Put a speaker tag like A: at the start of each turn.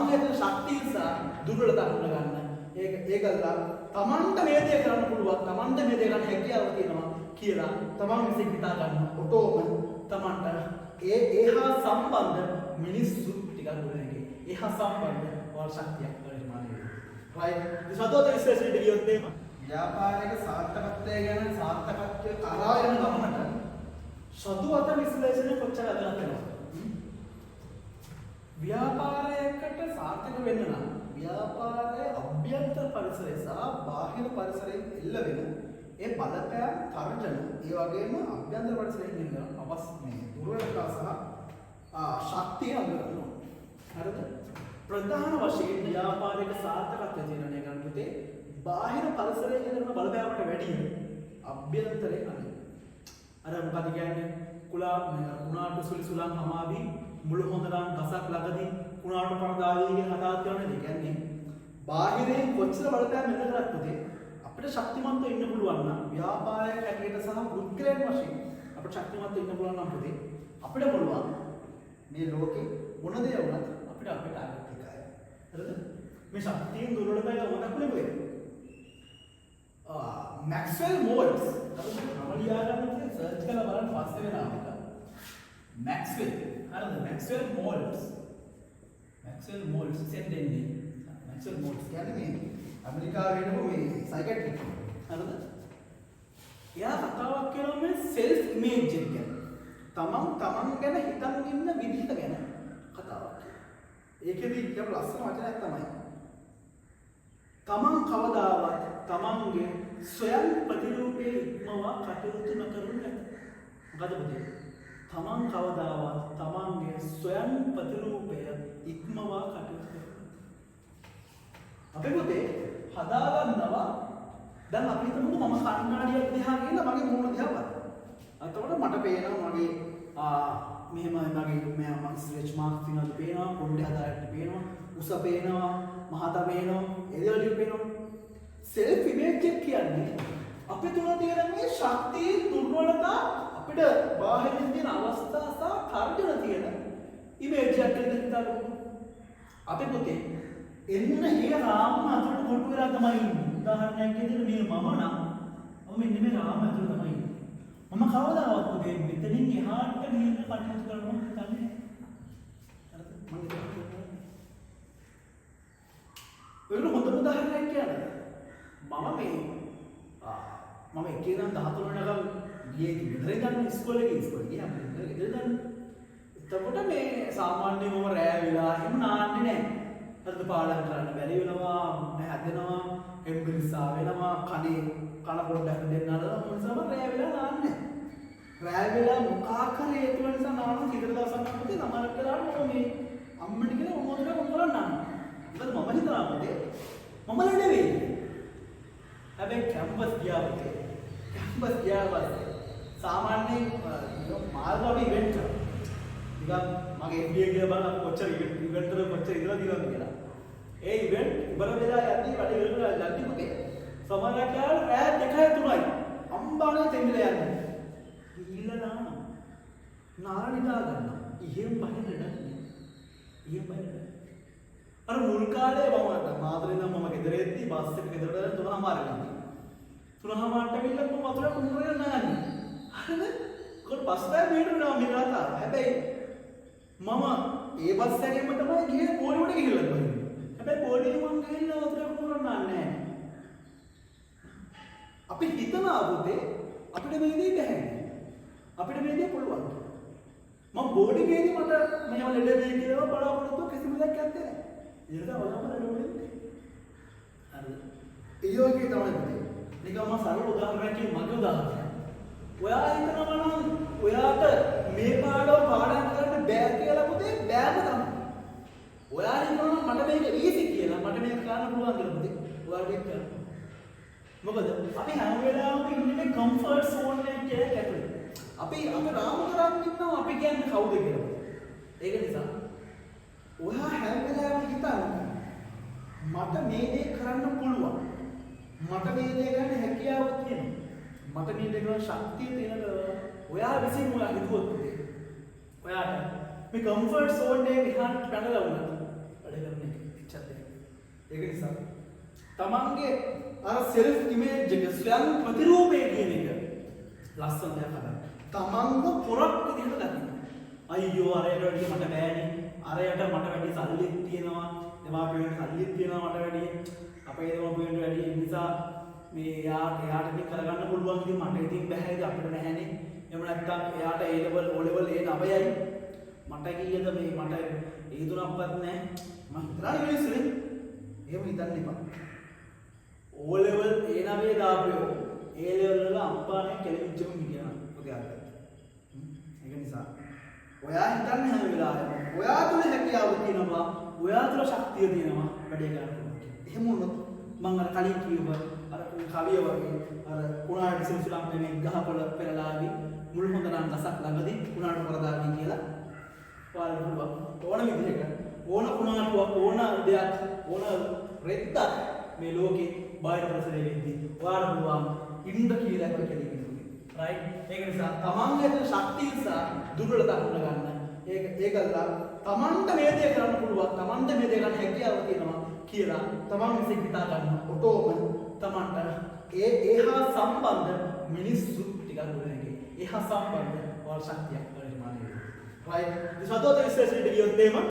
A: තමන්ගේ තියෙන ශක්තිය නිසා දුර්වලතා හඳුන ගන්න. ඒකල්ලා තමන්ට මේ දේ කරන්න පුළුවන්. තමන්ට මේ දේ කරන්න හැකියාව තියෙනවා කියලා තමන් විසින් හිතා ගන්න. ඔටෝම තමන්ට ඒහා සම්බන්ධ මිනිස්සු ටිකක් ගොඩනැගෙයි. ඒහා සම්බන්ධ වල ශක්තියක් නිර්මාණය වෙනවා. right? සතෝත විශ්ලේෂණයට ගියොත් එහෙම ව්‍යාපාරික සාර්ථකත්වය ගැන සාර්ථකත්වය කරා යන ගමනට සතුවත විශ්ලේෂණය කොච්චර අදහස් වෙනවද? ව්‍යාපාරයකට සාර්ථක වෙන්න නම් ව්‍යාපාරයේ අභ්‍යන්තර පරිසරය සහ බාහිර පරිසරයෙන් එල්ල වෙන ඒ බලපෑම් තර්ජන ඒ වගේම අභ්‍යන්තර පරිසරයෙන් එන අවස්ථේ දුර්වලතා සහ ශක්තිය අඳුරනවා. හරිද? ප්‍රධාන වශයෙන් ව්‍යාපාරික සාර්ථකත්වය තීරණය කරන පුතේ බාහිර පරිසරයෙන් එන බලපෑමට වැඩිය අභ්‍යන්තරයෙන් අනේ. අර මොකද කියන්නේ? කුණාටු සුලිසුලන් හමාවි මුළු හොඳනම් ගසක් ළඟදී කුණාටු පරදාලියේ හදාත් යනනේ. කියන්නේ බාහිරයෙන් කොච්චර බලපෑම් එන්න කරත් පුතේ අපිට ශක්තිමත්ව ඉන්න පුළුවන් නම් ව්‍යාපාරයක් හැටියට සහ පුද්ගලයන් වශයෙන් අපිට ශක්තිමත්ව ඉන්න පුළුවන් නම් පුතේ අපිට පුළුවන් මේ ලෝකේ මොන දේ වුණත් අපිට අපේ ටාගට් එකයි. හරිද? මේ ශක්තියෙන් දුර්වලතාවය මොනක්ද වෙන්නේ? මැක්ස්වෙල් මෝල්ඩ්ස් අපිට නම ලියා ගන්න තියෙන සර්ච් කරලා බලන්න පස්සේ වෙනවා එක. මැක්ස්වෙල් හරිද? මැක්ස්වෙල් මෝල්ඩ්ස් සෙන්ඩෙන්නේ මැක්ස්වෙල් මෝල්ඩ්ස් කියන්නේ මේ ඇමරිකාවේ ඉන්නකො මේ සයිකියාට්‍රික් හරිද? එයා කතාවක් කරනවා මේ සෙල්ෆ් ඉමේජ් එක ගැන. තමන් ගැන හිතන් ඉන්න විදිහ ගැන කතාවක්. ඒකෙදි කියපු ලස්සන වචනයක් තමයි තමන් කවදාවත් තමන්ගේ ස්වයං ප්‍රතිරූපයේ ඉක්මවා කටයුතු නොකරනු නැත. මොකද පුතේ? තමන් කවදාවත් තමන්ගේ ස්වයං ප්‍රතිරූපය ඉක්මවා කටයුතු කරනවා. අපේ පුතේ හදාගන්නවා දැන් අපි හිතමු මම කණ්ණාඩියක් දිහා ගිහලා මගේ මූණ දිහා බලනවා. එතකොට මට පේනවා මගේ මෙහෙම මගේ ස්ට්‍රෙච් මාර්ක්ස් තියෙනවා පේනවා, කොණ්ඩේ හදාගන්න පේනවා, උස පේනවා, මහත පේනවා, ඒ දේවල් ටික පේනවා. සෙල්ෆ් ඉමේජ් එක කියන්නේ අපේ තුල තියෙන මේ ශක්තිය දුර්වලතා අපිට බාහිරින් තියෙන අවස්ථා සහ තර්ජන තියෙන ඉමේජ් එකක් කියලා හිතන්න. අපේ පුතේ එන්න හේ රාම අතුරට කොටු වෙලා තමයි ඉන්නේ. උදාහරණයක් විදිහට මේ මම නම් මෙන්න මේ රාම අතුර තමයි ඉන්නේ. මම කවදාවත් පුතේ මෙතනින් එහාට ගිහින් කටයුතු කරනවා හිතන්නේ නැහැ. හරිද? මම ඒක හොඳ උදාහරණයක් කියන්නේ. මම එකේ නම් 13 වෙනිදා ගියේ විතර ගන්න ඉස්කෝලේ ගියා අපිට ගෙදර ගන්න. එතකොට මේ සාමාන්‍යයෙන් මම රෑ වෙලා එහෙම නාන්නේ නැහැ. හරිද? පාඩම් කරන්න බැරි වෙනවා, හැදෙනවා, එම්බිරිසා වෙනවා, කන පොඩ්ඩක් දෙන්න අරලා මොනසම රෑ වෙලා නාන්නේ නැහැ. රෑ වෙලා මොකක් හරි හේතු නිසා නාන කිතර දවසක් අපිට සමහරක් වෙලාවට මේ අම්මට කියන මොනවද මොනවද නාන්න. මොකද මම හිතනවා පුතේ මම නෙවෙයි. හැබැයි කැම්පස් ගියා පුතේ. කැම්පස් ගියා සාමාන්‍යයෙන් මාල්ගම ඉවෙන්ට් එක. නිකන් මගේ MBA කියලා බලන්න කොච්චර ඉවෙන්ට් වල කොච්චර ඉඳලා දිනවද කියලා. ඒ ඉවෙන්ට් ඉවර වෙලා යද්දි වැඩ ඉවර වෙලා යද්දි පුතේ සමහරක් යාළුවෝ රෑ 2යි 3යි අම්බානේ තෙමිලා යන්නේ. ගිහිල්ලා නාන නිදා ගන්නවා. ඉහෙන් බහින්න නැහැ. ඉහෙන් බහින්න. අර මුල් කාලේ මම මාතලේ නම් මම ගෙදර එද්දි බස් එක ගෙදරට 3:00 ගිහින් 3:00ට ගිහින් මම වතුර කුඹුරේ නාන්නේ. හරිද? කොට බස් එකේ මේටුනා මේ රටා. හැබැයි මම ඒ බස් එකේම තමයි ගියේ පොලිවට ගිහිල්ලා බලන්නේ. හැබැයි පොලියේ මම ගිහිල්ලා වතුර කුඹුර නාන්නේ නැහැ. අපි හිතනවා පුතේ අපිට මේ දේ බැහැ. අපිට මේ දේ පුළුවන්. මම බෝඩින් ගියදී මට මෙහෙම ලෙඩ වෙයි කියලා බලාපොරොත්තු කිසිම දෙයක් නැත්තේ නෑ. ඒක තමයි වලම ලෙඩ හරි. ඒ යෝගී තමයි පුතේ. නිකම්ම සරල උදාහරණයක් කිව්ව මගේ උදාහරණයක්. ඔයා හිතනවා නම් ඔයාට මේ පාඩම කරන්න බෑ කියලා පුතේ බෑම තමයි. ඔයා හිතනවා නම් මට මේක ඊසි කියලා මට මේක කරන්න පුළුවන් කියලා පුතේ. ඔයාට ඒක කරන්න. මොකද අපි හැම වෙලාවෙම ඉන්නේ මේ කම්ෆර්ට් සෝන් එකේ ඇතුලේ. අපි රාම කරන් ඉන්නවා අපි කියන්නේ කවුද කියලා. ඒක නිසා ඔයා හැම වෙලාවෙම හිතන්න මට මේ දේ කරන්න පුළුවන්. මට මේ දේ ගන්න හැකියාව තියෙනවා. මට මේ දේ කරන්න ශක්තිය තියෙනවා. ඔයා විසින් ඔයා හිතුවොත් ඔයාට මේ කම්ෆර්ට් සෝන් එකේ විහාර පැනලා වුණා. වැඩ කරන්නේ. ඒක නිසා තමන්ගේ අර සෙල්ෆ් ඉමේජ් එක ස්වයං ප්‍රතිරූපය කියන එක ලස්සන දෙයක් හදන්න. තමන්ව පොරක් විදිහට ගන්න. අයියෝ අරයට වැඩිය මට බෑනේ. අරයට මට වැඩි සල්ලිත් තියෙනවා. දෙමාපියන්ට සල්ලිත් තියෙනවා මට වැඩි. අපේ දෙමාපියන්ට වැඩි නිසා මේ එයාට ඉතින් කරගන්න පුළුවන් ඉතින් මට ඉතින් බෑද අපිට නැහැනේ. එහෙම නැත්නම් එයාට A level O level A 9යි. මට කීයද මේ මට A 3ක්වත් නැහැ. මම හිතනවා මිනිස්සුනේ. එහෙම හිතන්න එපා. O level A 9 දාපියෝ A level වල අම්පානේ කෙලෙවිච්චම කියනවා. පොතේ අර. ඒක නිසා ඔයා හිතන්නේ හැම වෙලාවෙම ඔයා තුල හැකියාව තියෙනවා, ඔයා තුල ශක්තිය තියෙනවා වැඩේ කරන්න පුළුවන්. එහෙම වුණොත් මම අර කලින් කිව්ව අර කවිය වගේ අර කුණාට සිසුලම් මේ ගහකොළ පෙරලාවි මුල් හොඳ නම් ගසක් ළඟදී කුණාට පරදාවි කියලා පාලන පුළුවන්. ඕන විදිහක ඕන කුණාටුවක් ඕන දෙයක් ඕන රෙද්දක් මේ ලෝකේ බාහිර ප්‍රසරේ වෙද්දී ඔයාලා පුළුවන් ඉන්න කියලා කෙනෙක්. right ඒක නිසා තමන්ගේ තියෙන ශක්තිය නිසා දුර්වලතා හඳුන ගන්න. ඒකල්ලා තමන්ට මේ දේ කරන්න පුළුවන්, තමන්ට මේ දේ කරන්න හැකියාව තියෙනවා කියලා තමන් විසින් හිතා ගන්න. ඔටෝම තමන්ට ඒහා සම්බන්ධ මිනිස්සු ටිකක් ගොඩනැගෙයි. ඒහා සම්බන්ධ වල ශක්තියක් නිර්මාණය වෙනවා. right. ඉතින් සතෝත විශ්ලේෂණයට ගියොත් එහෙම